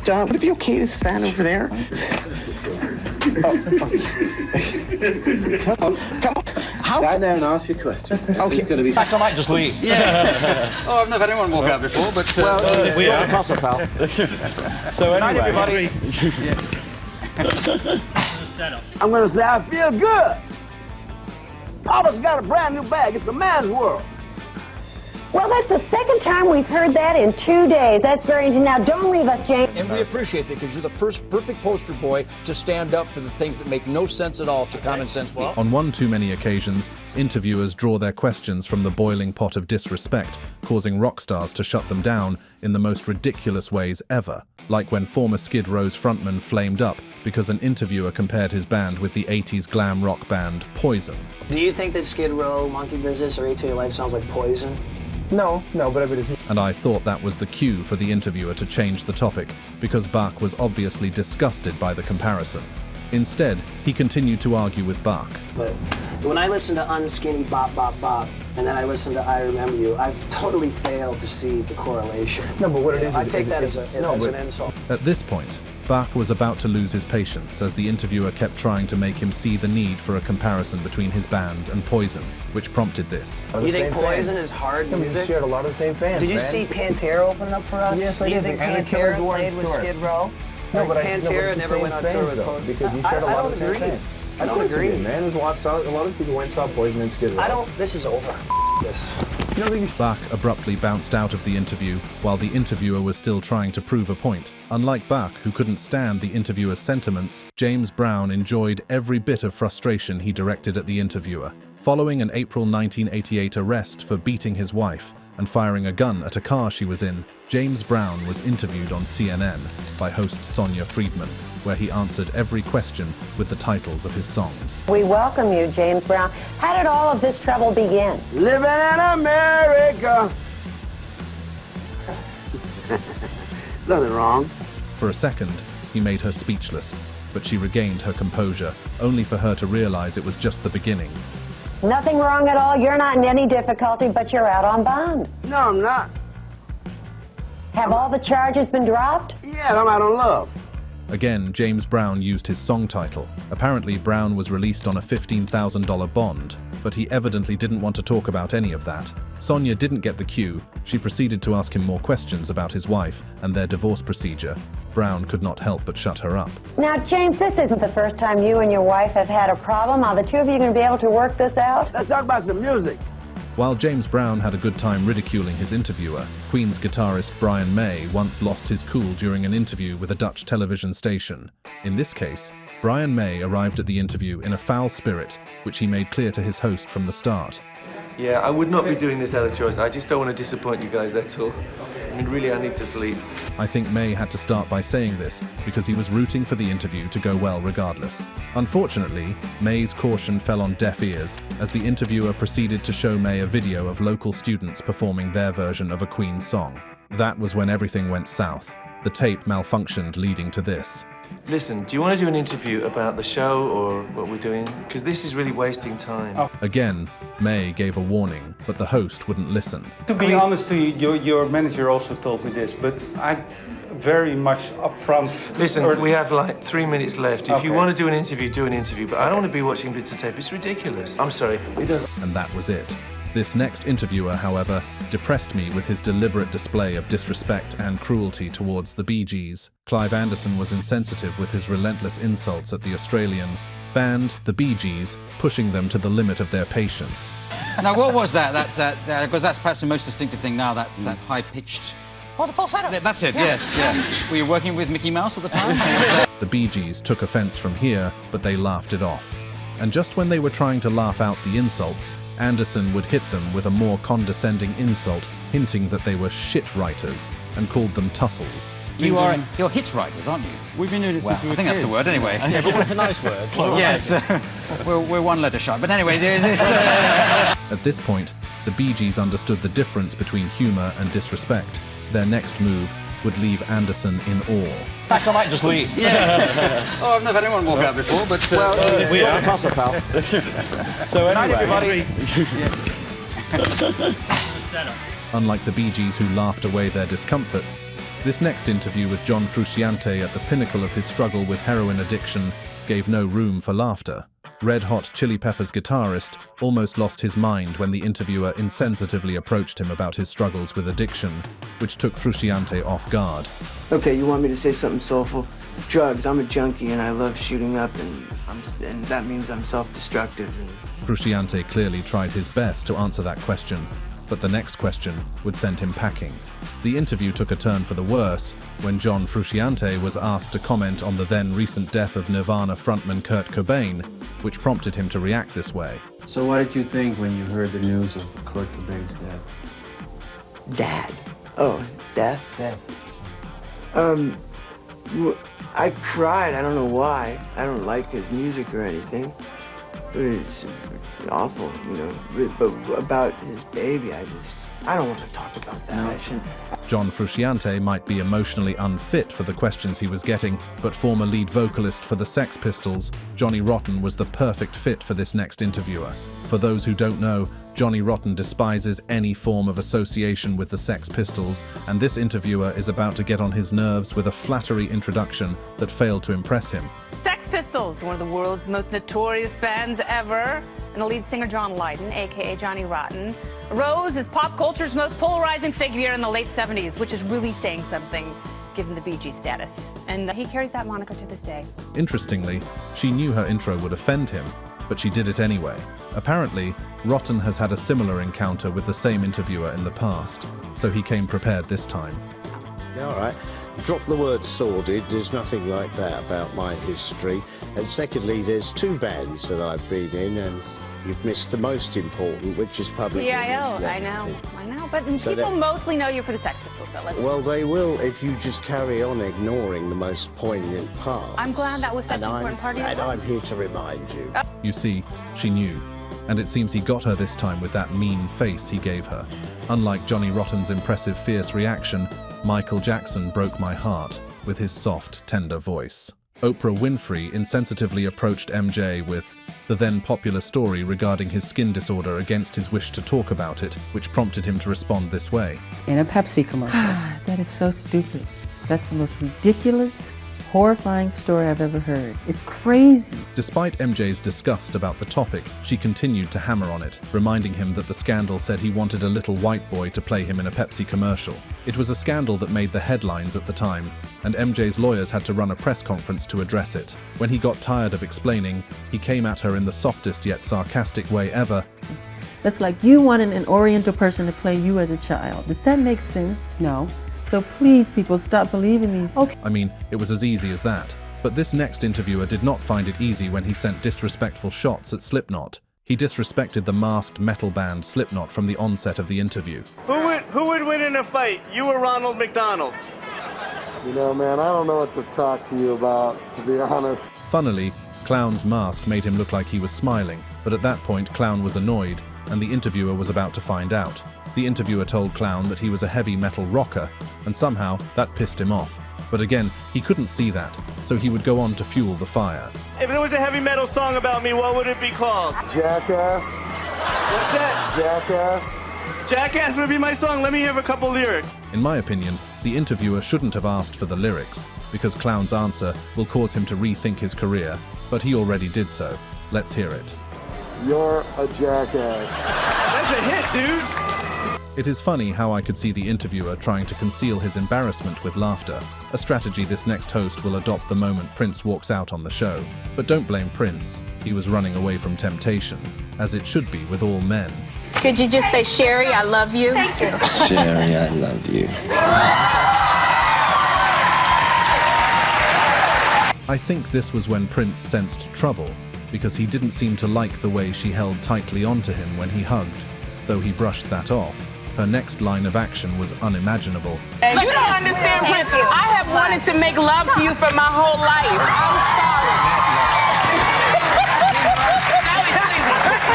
would it be okay to stand over there? Come on. How? Stand there and ask your question. Okay. It's going to be... In fact, I might just leave. Yeah. Oh, I've never had anyone walk out before, but... We are. Toss up, pal. So anyway... everybody. I'm gonna say I feel good. Papa's got a brand new bag. It's a man's world. Well, that's the second time we've heard that in 2 days. That's very interesting. Now, don't leave us, James. And we appreciate that because you're the perfect poster boy to stand up for the things that make no sense at all to common sense people. On one too many occasions, interviewers draw their questions from the boiling pot of disrespect, causing Rockstars to shut them down in the most ridiculous ways ever. Like when former Skid Row's frontman flamed up because an interviewer compared his band with the 80s glam rock band Poison. Do you think that Skid Row, Monkey Business, or 8 to Your Life sounds like Poison? No, but everybody... And I thought that was the cue for the interviewer to change the topic, because Bach was obviously disgusted by the comparison. Instead, he continued to argue with Bach. But when I listen to Unskinny Bop Bop Bop, and then I listen to I Remember You, I've totally failed to see the correlation. No, but what it is... I take that as an insult. At this point, Bach was about to lose his patience as the interviewer kept trying to make him see the need for a comparison between his band and Poison, which prompted this. You think Poison is hard music? We shared a lot of the same fans, Did you see Pantera open up for us? Yes, I did. did. Do you think Pantera played with Skid Row? No, but Pantera never went on tour with Poison. Because you shared a lot of the same fans. I don't agree. Man, there's a lot of people went and saw Poison and Skid Row. This is over. This. Bach abruptly bounced out of the interview while the interviewer was still trying to prove a point. Unlike Bach, who couldn't stand the interviewer's sentiments, James Brown enjoyed every bit of frustration he directed at the interviewer. Following an April 1988 arrest for beating his wife and firing a gun at a car she was in, James Brown was interviewed on CNN by host Sonia Friedman, where he answered every question with the titles of his songs. We welcome you, James Brown. How did all of this trouble begin? Living in America. Nothing wrong. For a second, he made her speechless, but she regained her composure, only for her to realize it was just the beginning. Nothing wrong at all. You're not in any difficulty, but you're out on bond. No, I'm not. Have all the charges been dropped? Yeah, I'm out on love. Again, James Brown used his song title. Apparently, Brown was released on a $15,000 bond, but he evidently didn't want to talk about any of that. Sonia didn't get the cue. She proceeded to ask him more questions about his wife and their divorce procedure. Brown could not help but shut her up. Now, James, this isn't the first time you and your wife have had a problem. Are the two of you going to be able to work this out? Let's talk about some music. While James Brown had a good time ridiculing his interviewer, Queen's guitarist Brian May once lost his cool during an interview with a Dutch television station. In this case, Brian May arrived at the interview in a foul spirit, which he made clear to his host from the start. Yeah, I would not be doing this out of choice. I just don't want to disappoint you guys, that's all. I mean, really, I need to sleep. I think May had to start by saying this because he was rooting for the interview to go well regardless. Unfortunately, May's caution fell on deaf ears as the interviewer proceeded to show May a video of local students performing their version of a Queen song. That was when everything went south. The tape malfunctioned, leading to this. Listen, do you want to do an interview about the show or what we're doing? Because this is really wasting time. Again, May gave a warning, but the host wouldn't listen. To be honest to you, your manager also told me this, but I'm very much upfront. Listen, we have like 3 minutes left. If you want to do an interview, but I don't want to be watching bits of tape. It's ridiculous. I'm sorry. It doesn't. And that was it. This next interviewer, however, depressed me with his deliberate display of disrespect and cruelty towards the Bee Gees. Clive Anderson was insensitive with his relentless insults at the Australian band, the Bee Gees, pushing them to the limit of their patience. Now, what was that? Because that's perhaps the most distinctive thing now, that high-pitched... Oh, the falsetto. That's it, yes, yeah. Were you working with Mickey Mouse at the time? The Bee Gees took offense from here, but they laughed it off. And just when they were trying to laugh out the insults, Anderson would hit them with a more condescending insult, hinting that they were shit writers, and called them tussles. You're hit writers, aren't you? We've been doing it since we were I think that's the word, anyway. Yeah, but it's a nice word. Yes, we're one letter shy. But anyway, At this point, the Bee Gees understood the difference between humor and disrespect. Their next move would leave Anderson in awe. In fact, I might just leave. Yeah. Oh, I've never had anyone walk out before, but... We are. Toss up, pal. So anyway... everybody. Unlike the Bee Gees who laughed away their discomforts, This next interview with John Frusciante at the pinnacle of his struggle with heroin addiction gave no room for laughter. Red Hot Chili Peppers guitarist almost lost his mind when the interviewer insensitively approached him about his struggles with addiction, which took Frusciante off guard. Okay, you want me to say something soulful? Drugs. I'm a junkie and I love shooting up, and that means I'm self-destructive. Frusciante clearly tried his best to answer that question, but the next question would send him packing. The interview took a turn for the worse when John Frusciante was asked to comment on the then recent death of Nirvana frontman Kurt Cobain, which prompted him to react this way. So what did you think when you heard the news of Kurt Cobain's death? Dad. Oh, death? I cried. I don't know why. I don't like his music or anything. It's awful, you know. But about his baby, I don't want to talk about that. No. I shouldn't. John Frusciante might be emotionally unfit for the questions he was getting, but former lead vocalist for the Sex Pistols, Johnny Rotten, was the perfect fit for this next interviewer. For those who don't know, Johnny Rotten despises any form of association with the Sex Pistols, and this interviewer is about to get on his nerves with a flattery introduction that failed to impress him. Sex Pistols, one of the world's most notorious bands ever, and the lead singer John Lydon, aka Johnny Rotten, rose as pop culture's most polarizing figure in the late 70s, which is really saying something given the Bee Gees status. And he carries that moniker to this day. Interestingly, she knew her intro would offend him, but she did it anyway. Apparently, Rotten has had a similar encounter with the same interviewer in the past, so he came prepared this time. All right. Drop the word sordid, there's nothing like that about my history. And secondly, there's two bands that I've been in, and you've missed the most important, which is Public Enemy. I know, but so people mostly know you for the Sex Pistols, though. Well, they will if you just carry on ignoring the most poignant parts. I'm glad that was such an important part of your life. And I'm here to remind you. You see, she knew. And it seems he got her this time with that mean face he gave her. Unlike Johnny Rotten's impressive, fierce reaction, Michael Jackson broke my heart with his soft, tender voice. Oprah Winfrey insensitively approached MJ with the then popular story regarding his skin disorder against his wish to talk about it, which prompted him to respond this way. In a Pepsi commercial. That is so stupid. That's the most ridiculous, horrifying story I've ever heard. It's crazy. Despite MJ's disgust about the topic, she continued to hammer on it, reminding him that the scandal said he wanted a little white boy to play him in a Pepsi commercial. It was a scandal that made the headlines at the time, and MJ's lawyers had to run a press conference to address it. When he got tired of explaining, he came at her in the softest yet sarcastic way ever. That's like you wanting an Oriental person to play you as a child. Does that make sense? No. So please, people, stop believing these. Okay. I mean, it was as easy as that. But this next interviewer did not find it easy when he sent disrespectful shots at Slipknot. He disrespected the masked metal band Slipknot from the onset of the interview. Who would win in a fight, you or Ronald McDonald? You know, man, I don't know what to talk to you about, to be honest. Funnily, Clown's mask made him look like he was smiling, but at that point Clown was annoyed, and the interviewer was about to find out. The interviewer told Clown that he was a heavy metal rocker, and somehow that pissed him off. But again, he couldn't see that, so he would go on to fuel the fire. If there was a heavy metal song about me, what would it be called? Jackass. What's that? Jackass. Jackass would be my song. Let me hear a couple lyrics. In my opinion, the interviewer shouldn't have asked for the lyrics, because Clown's answer will cause him to rethink his career, but he already did so. Let's hear it. You're a jackass. That's a hit, dude. It is funny how I could see the interviewer trying to conceal his embarrassment with laughter, a strategy this next host will adopt the moment Prince walks out on the show. But don't blame Prince, he was running away from temptation, as it should be with all men. Could you just say, Sherry, I love you? Thank you. Sherry, I love you. I think this was when Prince sensed trouble, because he didn't seem to like the way she held tightly onto him when he hugged. Though he brushed that off, her next line of action was unimaginable. You don't understand, Prince. I have wanted to make love to you for my whole life.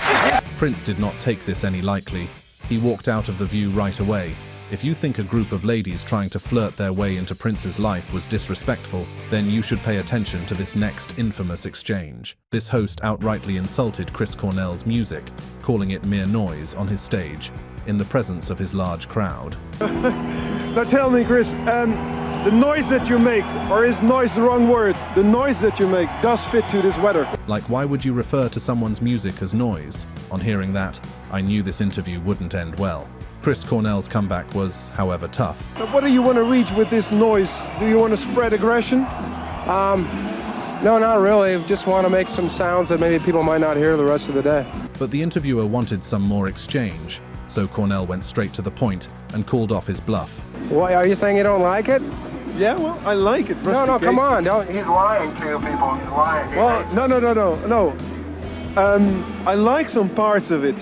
I'm sorry. Prince did not take this any lightly. He walked out of the view right away. If you think a group of ladies trying to flirt their way into Prince's life was disrespectful, then you should pay attention to this next infamous exchange. This host outrightly insulted Chris Cornell's music, calling it mere noise on his stage, in the presence of his large crowd. Now tell me, Chris, the noise that you make, or is noise the wrong word? The noise that you make does fit to this weather. Like, why would you refer to someone's music as noise? On hearing that, I knew this interview wouldn't end well. Chris Cornell's comeback was, however, tough. Now, what do you want to reach with this noise? Do you want to spread aggression? No, not really. Just want to make some sounds that maybe people might not hear the rest of the day. But the interviewer wanted some more exchange, so Cornell went straight to the point and called off his bluff. Why, are you saying you don't like it? Yeah, well, I like it. No, come on. Don't. He's lying to you people. He's lying. Well, no. I like some parts of it,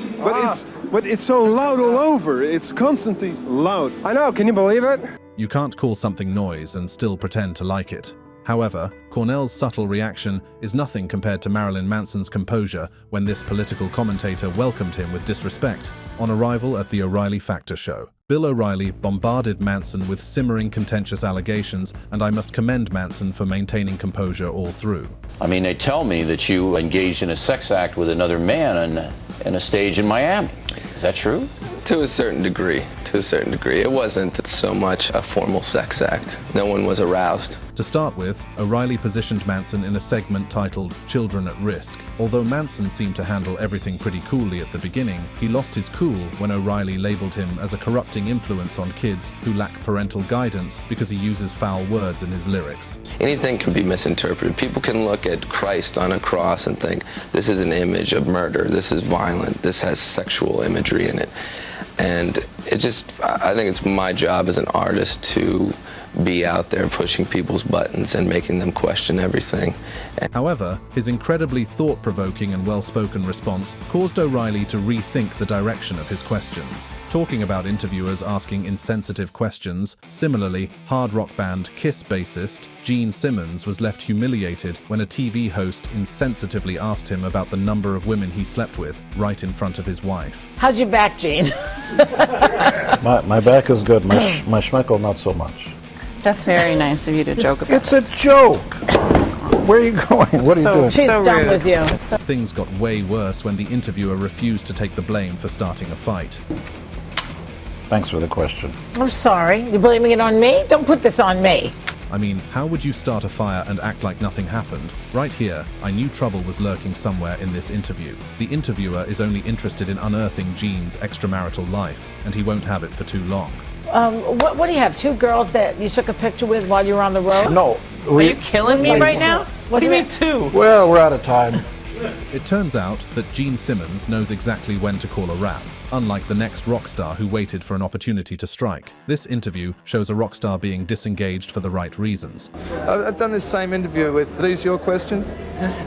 but it's so loud all over. It's constantly loud. I know. Can you believe it? You can't call something noise and still pretend to like it. However, Cornell's subtle reaction is nothing compared to Marilyn Manson's composure when this political commentator welcomed him with disrespect. On arrival at the O'Reilly Factor show, Bill O'Reilly bombarded Manson with simmering contentious allegations, and I must commend Manson for maintaining composure all through. I mean, they tell me that you engaged in a sex act with another man on a stage in Miami. Is that true? To a certain degree. It wasn't so much a formal sex act. No one was aroused. To start with, O'Reilly positioned Manson in a segment titled Children at Risk. Although Manson seemed to handle everything pretty coolly at the beginning, he lost his cool when O'Reilly labeled him as a corrupting influence on kids who lack parental guidance because he uses foul words in his lyrics. Anything can be misinterpreted. People can look at Christ on a cross and think, this is an image of murder, this is violent, this has sexual imagery in it. And I think it's my job as an artist to be out there pushing people's buttons and making them question everything. However, his incredibly thought-provoking and well-spoken response caused O'Reilly to rethink the direction of his questions. Talking about interviewers asking insensitive questions, similarly, hard rock band Kiss bassist Gene Simmons was left humiliated when a TV host insensitively asked him about the number of women he slept with right in front of his wife. How's your back, Gene? my back is good. My schmeckle, not so much. That's very nice of you to joke about. It's a joke. Where are you going? What are you doing? She's done with you. Things got way worse when the interviewer refused to take the blame for starting a fight. Thanks for the question. I'm sorry. You're blaming it on me? Don't put this on me. I mean, how would you start a fire and act like nothing happened? Right here, I knew trouble was lurking somewhere in this interview. The interviewer is only interested in unearthing Gene's extramarital life, and he won't have it for too long. What do you have? 2 girls that you took a picture with while you were on the road? No. Are you killing me right now? What do you mean 2? Well, we're out of time. It turns out that Gene Simmons knows exactly when to call a wrap, unlike the next rock star who waited for an opportunity to strike. This interview shows a rock star being disengaged for the right reasons. I've done this same interview with... Are these your questions?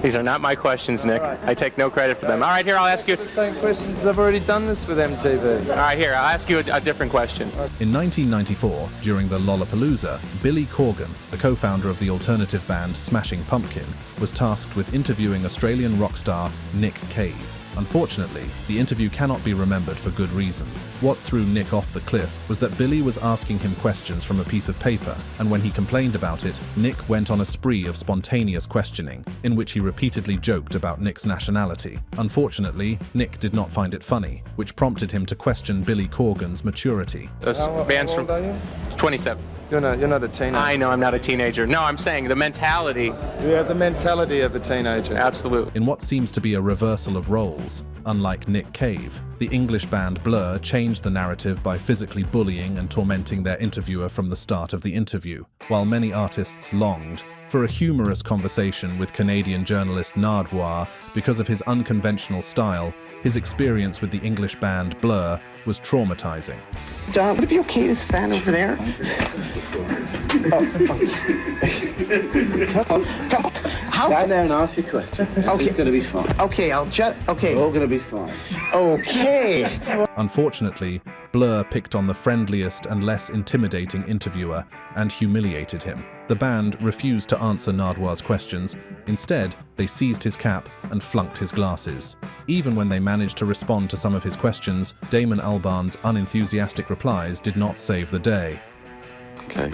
These are not my questions, Nick. Right. I take no credit for them. All right, here, I'll ask you... The same questions. I've already done this with MTV. All right, here, I'll ask you a different question. In 1994, during the Lollapalooza, Billy Corgan, the co-founder of the alternative band Smashing Pumpkin, was tasked with interviewing Australian rock star Nick Cave. Unfortunately, the interview cannot be remembered for good reasons. What threw Nick off the cliff was that Billy was asking him questions from a piece of paper, and when he complained about it, Nick went on a spree of spontaneous questioning, in which he repeatedly joked about Nick's nationality. Unfortunately, Nick did not find it funny, which prompted him to question Billy Corgan's maturity. How old are you? 27. You're not a teenager. I know I'm not a teenager. No, I'm saying the mentality. Yeah, the mentality of a teenager. Absolutely. In what seems to be a reversal of roles, unlike Nick Cave, the English band Blur changed the narrative by physically bullying and tormenting their interviewer from the start of the interview, while many artists longed for a humorous conversation with Canadian journalist Nardwuar. Because of his unconventional style, his experience with the English band Blur was traumatizing. John, would it be okay to stand over there? How? Stand there and ask your question. Okay. It's going to be fine. Okay, okay. We're all going to be fine. Okay. Unfortunately, Blur picked on the friendliest and less intimidating interviewer and humiliated him. The band refused to answer Nardwuar's questions. Instead, they seized his cap and flunked his glasses. Even when they managed to respond to some of his questions, Damon Albarn's unenthusiastic replies did not save the day. Okay.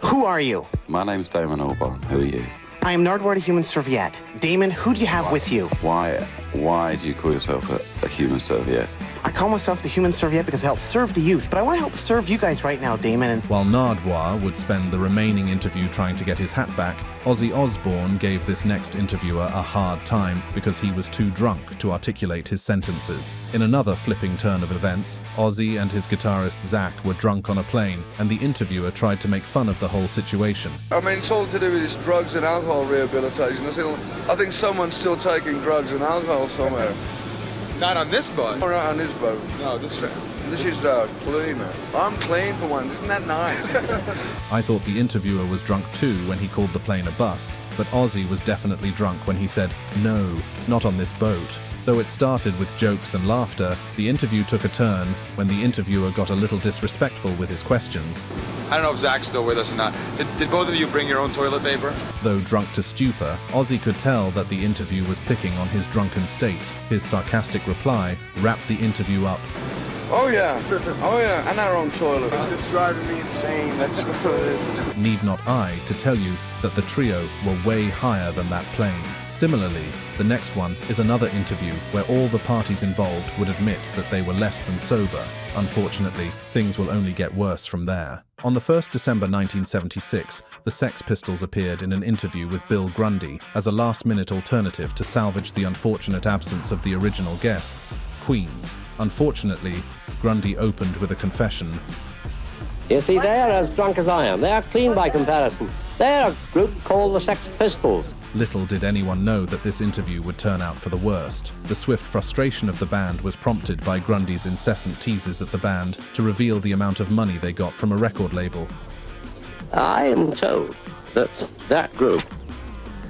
Who are you? My name's Damon Albarn. Who are you? I am Nardwuar, the human serviette. Damon, who do you have with you? Why do you call yourself a human serviette? I call myself the human serviette because I help serve the youth, but I want to help serve you guys right now, Damon. And while Nardwuar would spend the remaining interview trying to get his hat back, Ozzy Osbourne gave this next interviewer a hard time because he was too drunk to articulate his sentences. In another flipping turn of events, Ozzy and his guitarist Zach were drunk on a plane, and the interviewer tried to make fun of the whole situation. I mean, it's all to do with this drugs and alcohol rehabilitation. I think someone's still taking drugs and alcohol somewhere. Not on this boat. Not on this boat. No, this is clean. I'm clean for once. Isn't that nice? I thought the interviewer was drunk too when he called the plane a bus, but Ozzy was definitely drunk when he said, "No, not on this boat." Though it started with jokes and laughter, the interview took a turn when the interviewer got a little disrespectful with his questions. I don't know if Zach's still with us or not. Did both of you bring your own toilet paper? Though drunk to stupor, Ozzy could tell that the interview was picking on his drunken state. His sarcastic reply wrapped the interview up. Oh yeah, and our own toilet. It's just driving me insane, that's what it is. Need not I to tell you that the trio were way higher than that plane. Similarly, the next one is another interview where all the parties involved would admit that they were less than sober. Unfortunately, things will only get worse from there. On the 1st December 1976, the Sex Pistols appeared in an interview with Bill Grundy as a last-minute alternative to salvage the unfortunate absence of the original guests, Queens. Unfortunately, Grundy opened with a confession. You see, they are as drunk as I am. They are clean by comparison. They are a group called the Sex Pistols. Little did anyone know that this interview would turn out for the worst. The swift frustration of the band was prompted by Grundy's incessant teases at the band to reveal the amount of money they got from a record label. I am told that that group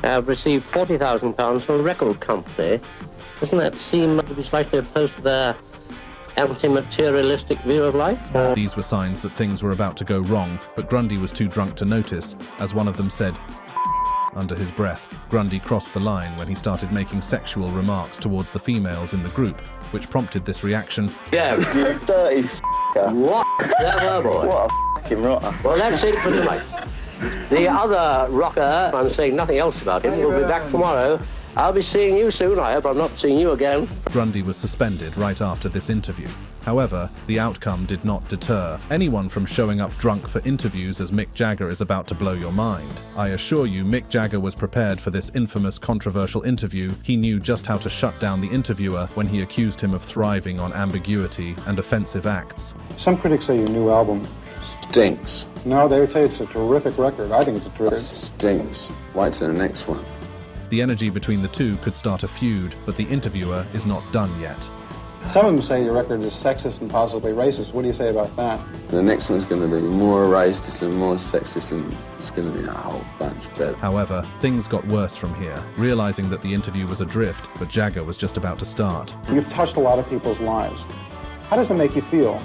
have received £40,000 from a record company. Doesn't that seem to be slightly opposed to their anti-materialistic view of life? These were signs that things were about to go wrong, but Grundy was too drunk to notice, as one of them said under his breath. Grundy crossed the line when he started making sexual remarks towards the females in the group, which prompted this reaction. Yeah, you dirty f***er. What? Clever boy. What a f***ing rotter. Well, that's it for tonight. The other rocker, I'm saying nothing else about him, will be back tomorrow. I'll be seeing you soon. I hope I'm not seeing you again. Grundy was suspended right after this interview. However, the outcome did not deter anyone from showing up drunk for interviews as Mick Jagger is about to blow your mind. I assure you, Mick Jagger was prepared for this infamous controversial interview. He knew just how to shut down the interviewer when he accused him of thriving on ambiguity and offensive acts. Some critics say your new album Stinks. No, they would say it's a terrific record. I think it's a terrific. Stinks. Wait till the next one. The energy between the two could start a feud, but the interviewer is not done yet. Some of them say your record is sexist and possibly racist. What do you say about that? The next one's going to be more racist and more sexist, and it's going to be a whole bunch better. However, things got worse from here, realizing that the interview was adrift, but Jagger was just about to start. You've touched a lot of people's lives. How does it make you feel?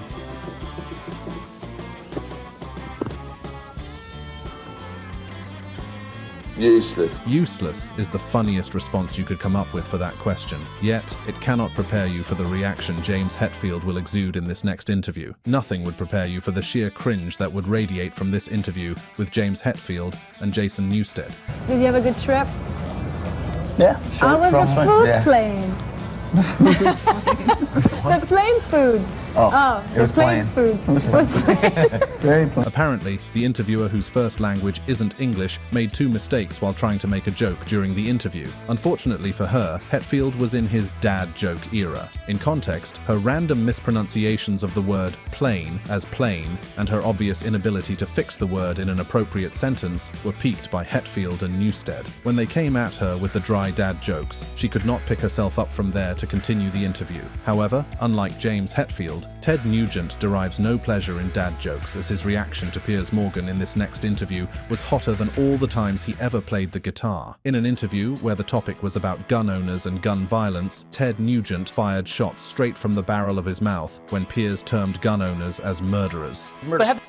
Useless. Useless is the funniest response you could come up with for that question. Yet, it cannot prepare you for the reaction James Hetfield will exude in this next interview. Nothing would prepare you for the sheer cringe that would radiate from this interview with James Hetfield and Jason Newsted. Did you have a good trip? Yeah, sure. How was the food plane? The plane food. It was plain. Food. It was plain. Very plain. Apparently, the interviewer whose first language isn't English made 2 mistakes while trying to make a joke during the interview. Unfortunately for her, Hetfield was in his dad joke era. In context, her random mispronunciations of the word plain as plain and her obvious inability to fix the word in an appropriate sentence were piqued by Hetfield and Newsted. When they came at her with the dry dad jokes, she could not pick herself up from there to continue the interview. However, unlike James Hetfield, Ted Nugent derives no pleasure in dad jokes, as his reaction to Piers Morgan in this next interview was hotter than all the times he ever played the guitar. In an interview where the topic was about gun owners and gun violence, Ted Nugent fired shots straight from the barrel of his mouth when Piers termed gun owners as murderers.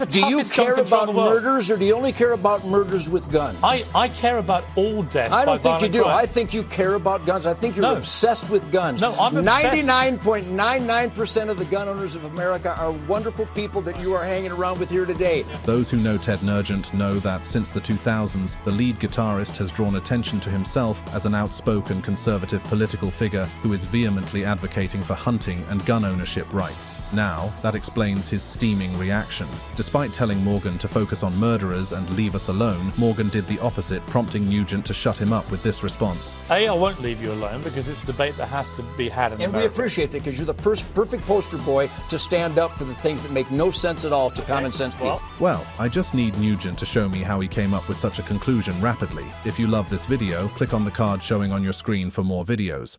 Do you care about murders, or do you only care about murders with guns? I care about all deaths. I don't think you do. Crime. I think you care about guns. I think you're obsessed with guns. No, I'm obsessed. 99.99% of the gun owners Rockstars of America are wonderful people that you are hanging around with here today. Those who know Ted Nugent know that since the 2000s, the lead guitarist has drawn attention to himself as an outspoken conservative political figure who is vehemently advocating for hunting and gun ownership rights. Now, that explains his steaming reaction. Despite telling Morgan to focus on murderers and leave us alone, Morgan did the opposite, prompting Nugent to shut him up with this response. I won't leave you alone because it's a debate that has to be had in And America. we appreciate that because you're the perfect poster boy to stand up for the things that make no sense at all to common sense people. Well, I just need Nugent to show me how he came up with such a conclusion rapidly. If you love this video, click on the card showing on your screen for more videos.